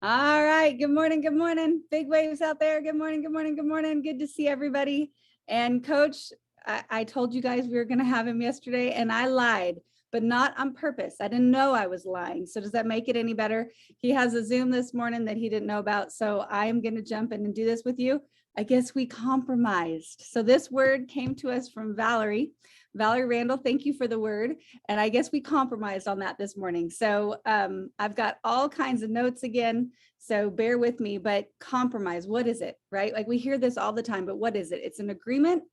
All right. Good morning. Good morning. Big waves out there. Good morning. Good morning. Good morning. Good to see everybody. And Coach, I told you guys we were going to have him yesterday and I lied, but not on purpose. I didn't know I was lying. So does that make it any better? He has a Zoom this morning that he didn't know about. So I am going to jump in and do this with you. I guess we compromised. So this word came to us from Valerie Randall. Thank you for the word. And I guess we compromised on that this morning. So I've got all kinds of notes again. So bear with me, but compromise, what is it, right? Like we hear this all the time, but what is it? It's an agreement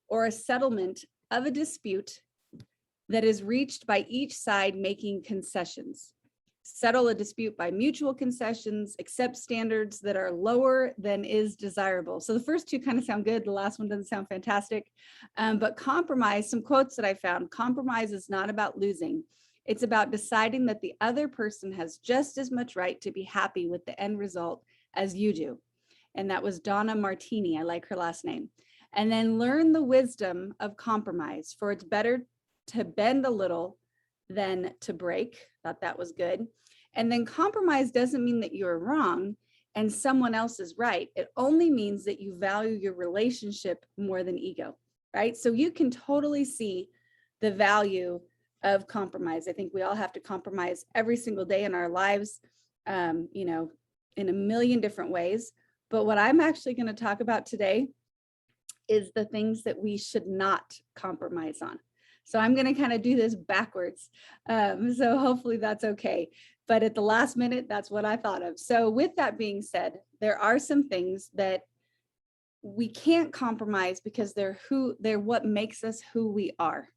or a settlement of a dispute that is reached by each side making concessions. Settle a dispute by mutual concessions, accept standards that are lower than is desirable. So the first two kind of sound good. The last one doesn't sound fantastic. But compromise, some quotes that I found, compromise is not about losing. It's about deciding that the other person has just as much right to be happy with the end result as you do. And that was Donna Martini. I like her last name. And then learn the wisdom of compromise, for it's better to bend a little than to break. Thought that was good. And then compromise doesn't mean that you're wrong and someone else is right. It only means that you value your relationship more than ego, right? So you can totally see the value of compromise. I think we all have to compromise every single day in our lives, in a million different ways. But what I'm actually going to talk about today is the things that we should not compromise on. So I'm going to kind of do this backwards. So hopefully that's okay. But at the last minute, that's what I thought of. So with that being said, there are some things that we can't compromise because they're what makes us who we are,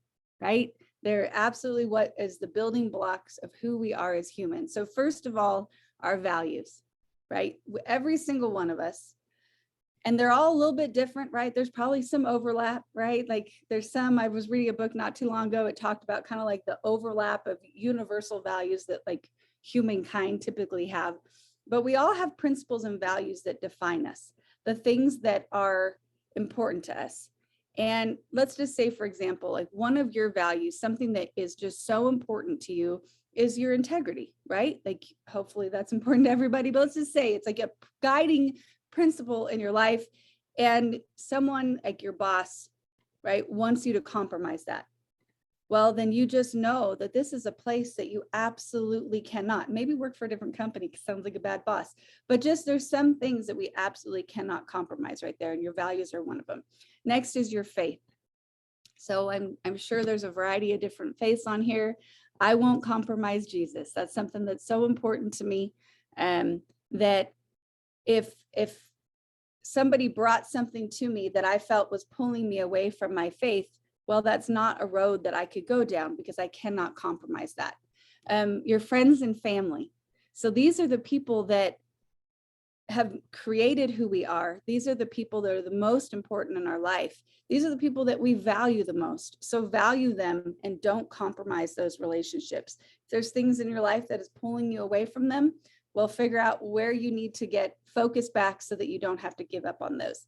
right? They're absolutely what is the building blocks of who we are as humans. So first of all, our values, right? Every single one of us. And they're all a little bit different, right? There's probably some overlap, right? Like there's some, I was reading a book not too long ago. It talked about kind of like the overlap of universal values that like humankind typically have. But we all have principles and values that define us, the things that are important to us. And let's just say, for example, like one of your values, something that is just so important to you is your integrity, right? Like hopefully that's important to everybody, but let's just say it's like a guiding principle in your life and someone like your boss, right, wants you to compromise that. Well, then you just know that this is a place that you absolutely cannot. Maybe work for a different company because it sounds like a bad boss, but just there's some things that we absolutely cannot compromise right there, and your values are one of them. Next is your faith. So I'm sure there's a variety of different faiths on here. I won't compromise Jesus. That's something that's so important to me, that if somebody brought something to me that I felt was pulling me away from my faith, well, that's not a road that I could go down because I cannot compromise that. Your friends and family. So these are the people that have created who we are. These are the people that are the most important in our life. These are the people that we value the most. So value them and don't compromise those relationships. If there's things in your life that is pulling you away from them, well, figure out where you need to get focused back so that you don't have to give up on those.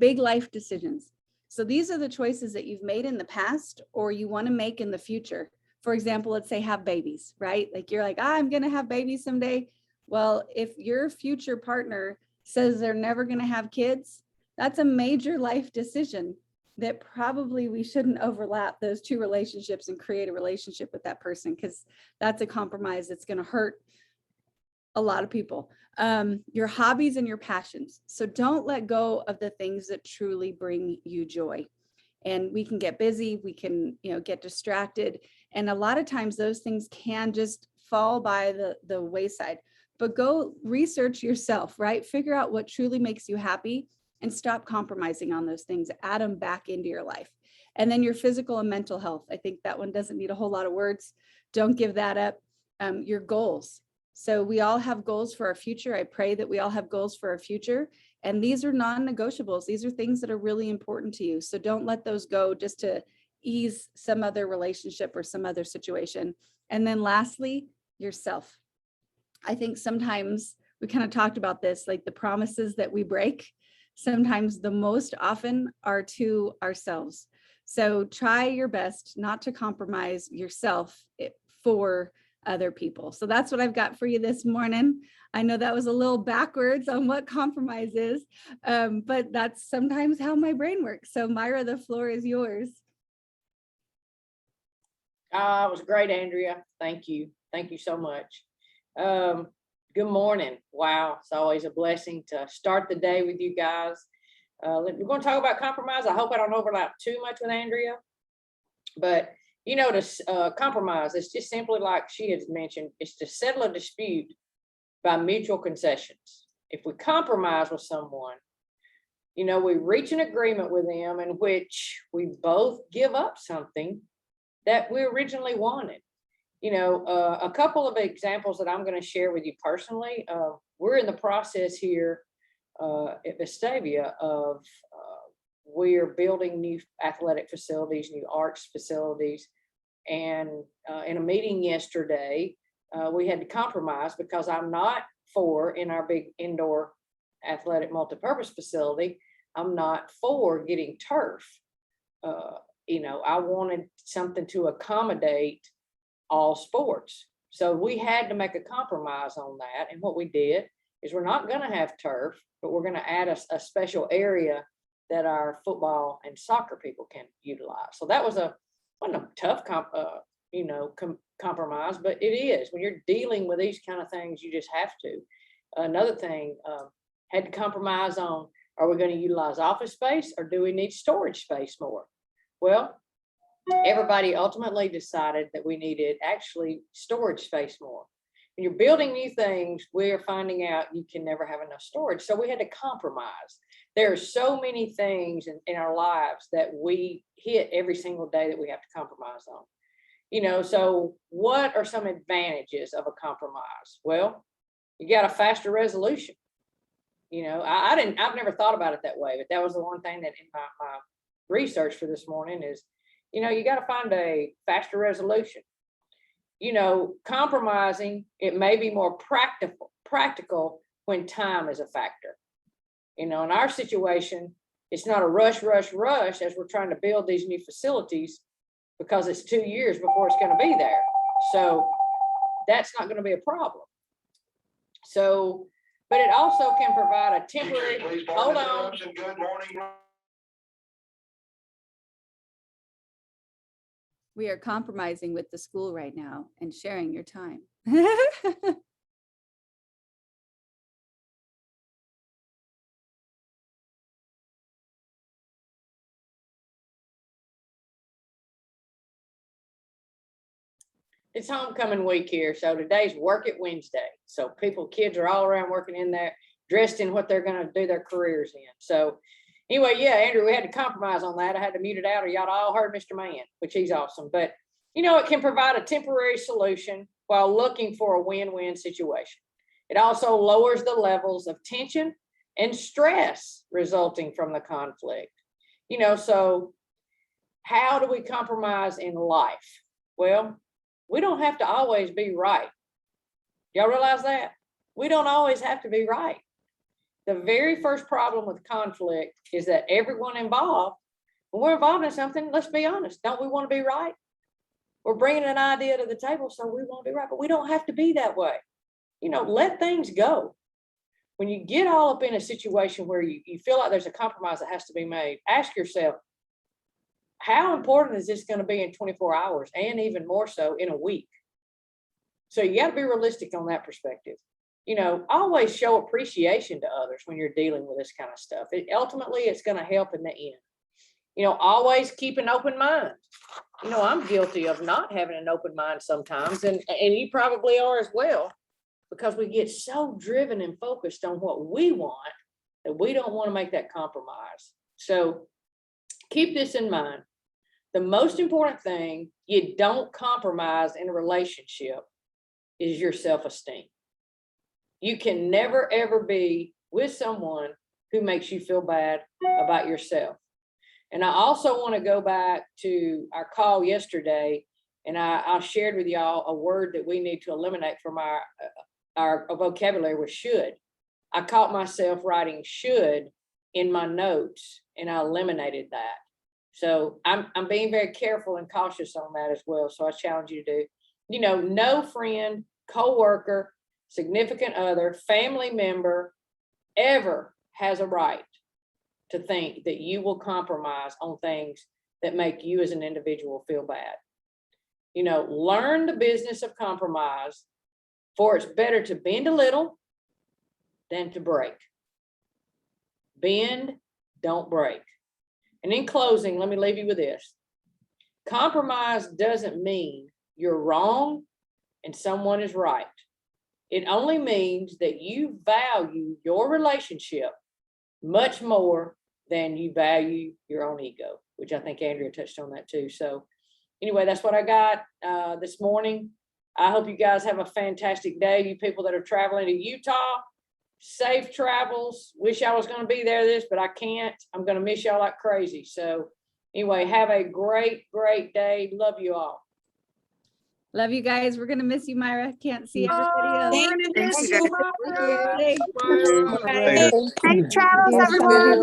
Big life decisions. So these are the choices that you've made in the past or you want to make in the future. For example, let's say have babies, right? Like you're like, I'm going to have babies someday. Well, if your future partner says they're never going to have kids, that's a major life decision that probably we shouldn't overlap those two relationships and create a relationship with that person, because that's a compromise that's going to hurt a lot of people. Your hobbies and your passions. So don't let go of the things that truly bring you joy. And we can get busy, we can, get distracted. And a lot of times those things can just fall by the wayside. But go research yourself, right? Figure out what truly makes you happy and stop compromising on those things. Add them back into your life. And then your physical and mental health. I think that one doesn't need a whole lot of words. Don't give that up. Your goals. So we all have goals for our future. I pray that we all have goals for our future. And these are non-negotiables. These are things that are really important to you. So don't let those go just to ease some other relationship or some other situation. And then lastly, yourself. I think sometimes we kind of talked about this, like the promises that we break, sometimes the most often are to ourselves. So try your best not to compromise yourself for other people. So that's what I've got for you this morning. I know that was a little backwards on what compromise is, but that's sometimes how my brain works. So Myra, the floor is yours. It was great, Andrea. Thank you. Thank you so much. Good morning. Wow, it's always a blessing to start the day with you guys. We're going to talk about compromise. I hope I don't overlap too much with Andrea, but you know, to compromise, it's just simply like she has mentioned, it's to settle a dispute by mutual concessions. If we compromise with someone, you know, we reach an agreement with them in which we both give up something that we originally wanted. You know, a couple of examples that I'm going to share with you personally. We're in the process here at Vestavia of we're building new athletic facilities, new arts facilities. And in a meeting yesterday, we had to compromise because I'm not for, in our big indoor athletic multipurpose facility, I'm not for getting turf. You know, I wanted something to accommodate all sports. So we had to make a compromise on that. And what we did is we're not going to have turf, but we're going to add a special area that our football and soccer people can utilize. So that was wasn't a tough compromise, but it is. When you're dealing with these kind of things, you just have to. Another thing, had to compromise on, are we going to utilize office space or do we need storage space more? Well, everybody ultimately decided that we needed actually storage space more. When you're building new things, we're finding out you can never have enough storage. So we had to compromise. There are so many things in our lives that we hit every single day that we have to compromise on. You know, so what are some advantages of a compromise? Well, you got a faster resolution. You know, I've never thought about it that way, but that was the one thing that in my research for this morning is, you know, you got to find a faster resolution. You know, compromising, it may be more practical when time is a factor. You know, in our situation, it's not a rush as we're trying to build these new facilities because it's 2 years before it's going to be there. So that's not going to be a problem. So, but it also can provide a temporary, hold on. Good morning. We are compromising with the school right now and sharing your time. It's homecoming week here. So today's Work It Wednesday. So kids are all around working in there, dressed in what they're going to do their careers in. So anyway, yeah, Andrew, we had to compromise on that. I had to mute it out or y'all all heard Mr. Man, which he's awesome. But, you know, it can provide a temporary solution while looking for a win-win situation. It also lowers the levels of tension and stress resulting from the conflict. You know, so how do we compromise in life? Well, we don't have to always be right. Y'all realize that? We don't always have to be right. The very first problem with conflict is that everyone involved, when we're involved in something, let's be honest, don't we want to be right? We're bringing an idea to the table, so we want to be right, but we don't have to be that way. You know, let things go. When you get all up in a situation where you feel like there's a compromise that has to be made, ask yourself, how important is this going to be in 24 hours and even more so in a week? So you got to be realistic on that perspective. You know, always show appreciation to others when you're dealing with this kind of stuff. Ultimately, it's going to help in the end. You know, always keep an open mind. You know, I'm guilty of not having an open mind sometimes, and you probably are as well, because we get so driven and focused on what we want that we don't want to make that compromise. So keep this in mind. The most important thing you don't compromise in a relationship is your self-esteem. You can never, ever be with someone who makes you feel bad about yourself. And I also want to go back to our call yesterday, and I shared with y'all a word that we need to eliminate from our vocabulary was should. I caught myself writing should in my notes, and I eliminated that. So I'm being very careful and cautious on that as well. So I challenge you to do. no friend, coworker, significant other, family member ever has a right to think that you will compromise on things that make you as an individual feel bad. Learn the business of compromise, for it's better to bend a little than to break. Bend, don't break. And in closing, let me leave you with this. Compromise doesn't mean you're wrong and someone is right. It only means that you value your relationship much more than you value your own ego, which I think Andrea touched on that too. So anyway, that's what I got this morning. I hope you guys have a fantastic day. You people that are traveling to Utah, safe travels. Wish I was going to be there but I can't. I'm going to miss y'all like crazy. So anyway, have a great, great day. Love you all. Love you guys. We're going to miss you, Myra. Can't see everybody else. Thank you. Hey. Later. Safe travels, everyone.